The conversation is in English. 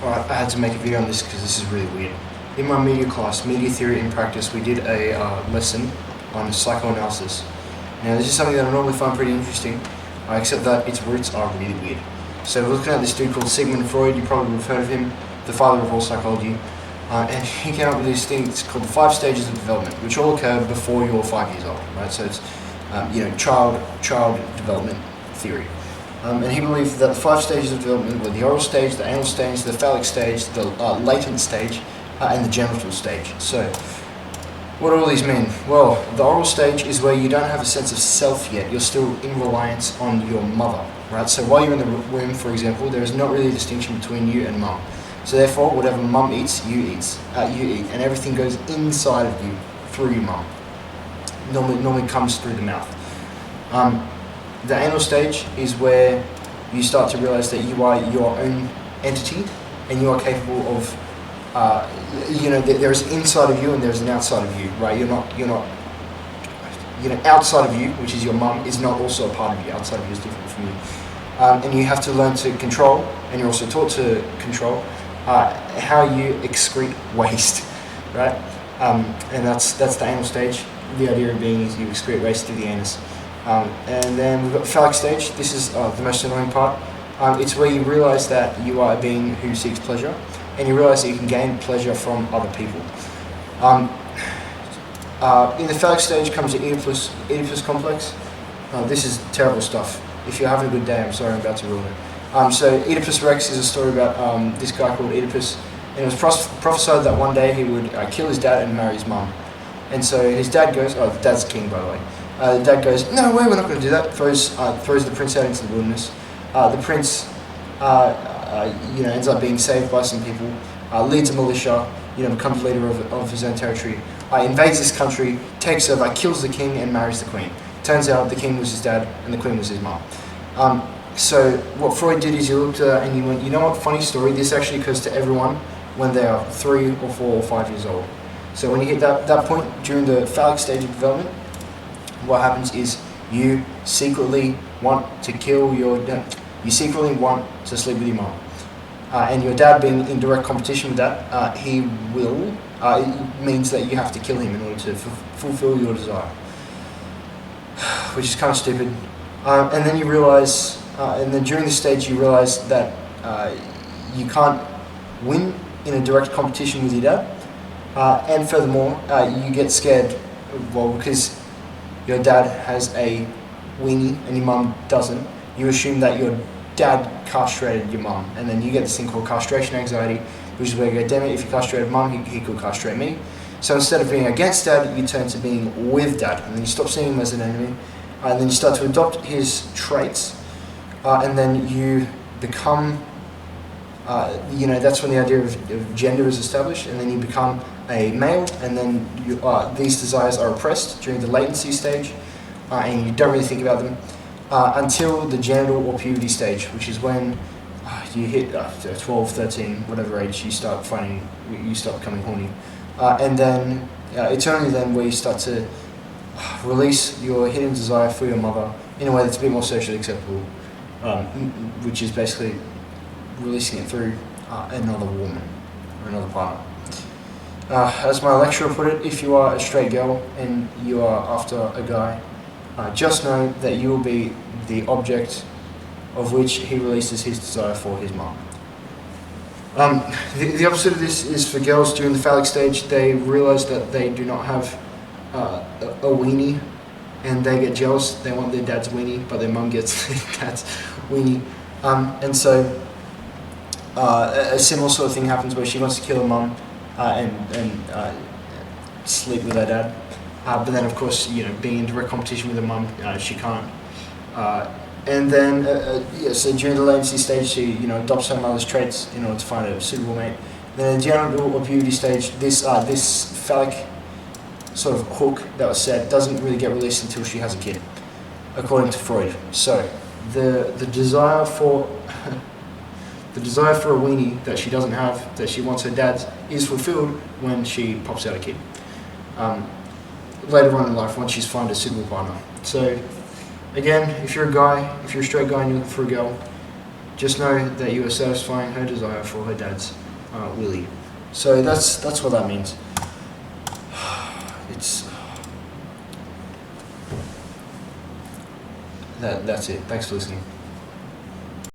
Alright, I had to make a video on this because this is really weird. In my media class, Media Theory in Practice, we did a lesson on psychoanalysis. Now this is something that I normally find pretty interesting, except that its roots are really weird. So we're looking at this dude called Sigmund Freud. You probably would have heard of him, the father of all psychology. And he came up with these things called the 5 stages of development, which all occur before you're 5 years old, right? So it's child development theory. And he believed that the 5 stages of development were the oral stage, the anal stage, the phallic stage, the latent stage, and the genital stage. So, what do all these mean? Well, the oral stage is where you don't have a sense of self yet. You're still in reliance on your mother, right? So while you're in the womb, for example, there is not really a distinction between you and mum. So therefore, whatever mum eats, you eat, and everything goes inside of you through your mum. Normally comes through the mouth. The anal stage is where you start to realize that you are your own entity, and you are capable of, there's inside of you and there's an outside of you, right? Outside of you, which is your mum, is not also a part of you. Outside of you is different from you. And you have to learn to control, and you're also taught to control, how you excrete waste, right? And that's the anal stage. The idea of being is you excrete waste through the anus. And then we've got the phallic stage. This is the most annoying part. It's where you realize that you are a being who seeks pleasure, and you realize that you can gain pleasure from other people. In the phallic stage comes the Oedipus complex. This is terrible stuff. If you're having a good day, I'm sorry, I'm about to ruin it. So Oedipus Rex is a story about this guy called Oedipus, and it was prophesied that one day he would kill his dad and marry his mum. And so his dad goes, the dad's king, by the way. The dad goes, no way, we're not going to do that. Throws the prince out into the wilderness. The prince, ends up being saved by some people. Leads a militia, becomes leader of his own territory. Invades this country, takes over, kills the king, and marries the queen. Turns out the king was his dad, and the queen was his mum. So what Freud did is he looked at that and he went, you know what? Funny story. This actually occurs to everyone when they are 3 or 4 or 5 years old. So when you hit that point during the phallic stage of development, what happens is you secretly want to kill your dad. You secretly want to sleep with your mom. And your dad being in direct competition with that, he will, it means that you have to kill him in order to fulfill your desire. Which is kind of stupid. And then you realize, and then during this stage you realize that you can't win in a direct competition with your dad. And furthermore, you get scared, because your dad has a weenie and your mum doesn't. You assume that your dad castrated your mum, and then you get this thing called castration anxiety, which is where you go, damn it, if you castrated mum, he could castrate me. So instead of being against dad, you turn to being with dad, and then you stop seeing him as an enemy, and then you start to adopt his traits, and then you become, that's when the idea of gender is established, and then you become a male, and then these desires are repressed during the latency stage, and you don't really think about them until the genital or puberty stage, which is when you hit 12, 13, whatever age, you start becoming horny. And then it's only then where you start to release your hidden desire for your mother in a way that's a bit more socially acceptable, which is basically releasing it through another woman or another partner. As my lecturer put it, if you are a straight girl and you are after a guy, just know that you will be the object of which he releases his desire for his mom. The opposite of this is for girls during the phallic stage. They realize that they do not have a weenie, and they get jealous. They want their dad's weenie, but their mum gets their dad's weenie. And so a similar sort of thing happens where she wants to kill her mum and sleep with her dad. But then, of course, being in direct competition with her mum, she can't. And then, so during the latency stage, she, adopts her mother's traits in order to find a suitable mate. Then in the genital or puberty stage, this phallic sort of hook that was set doesn't really get released until she has a kid, according to Freud. So the desire for a weenie that she doesn't have, that she wants her dad's, is fulfilled when she pops out a kid. Later on in life, once she's found a suitable partner. So again, if you're a straight guy and you're looking for a girl, Just know that you are satisfying her desire for her dad's willy. So that's what that means. That's it. Thanks for listening.